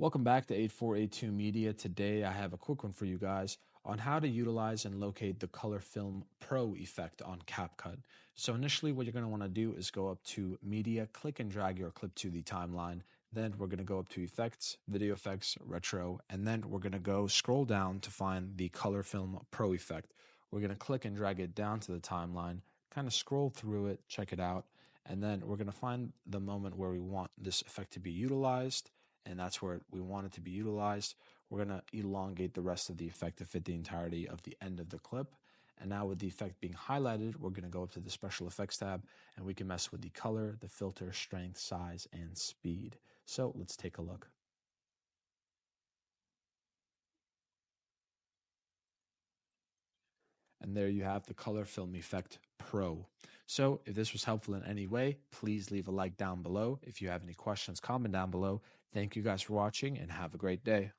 Welcome back to 8482 Media. Today I have a quick one for you guys on how to utilize and locate the Color Film Pro effect on CapCut. So initially what you're going to want to do is go up to Media, click and drag your clip to the timeline. Then we're going to go up to Effects, Video Effects, Retro, and then we're going to go scroll down to find the Color Film Pro effect. We're going to click and drag it down to the timeline, kind of scroll through it, check it out, and then we're going to find the moment where we want this effect to be utilized, and that's where we want it to be utilized. We're going to elongate the rest of the effect to fit the entirety of the end of the clip. And now with the effect being highlighted, we're going to go up to the Special Effects tab, and we can mess with the color, the filter, strength, size, and speed. So let's take a look. And there you have the Color Film Effect Pro. So if this was helpful in any way, please leave a like down below. If you have any questions, comment down below. Thank you guys for watching and have a great day.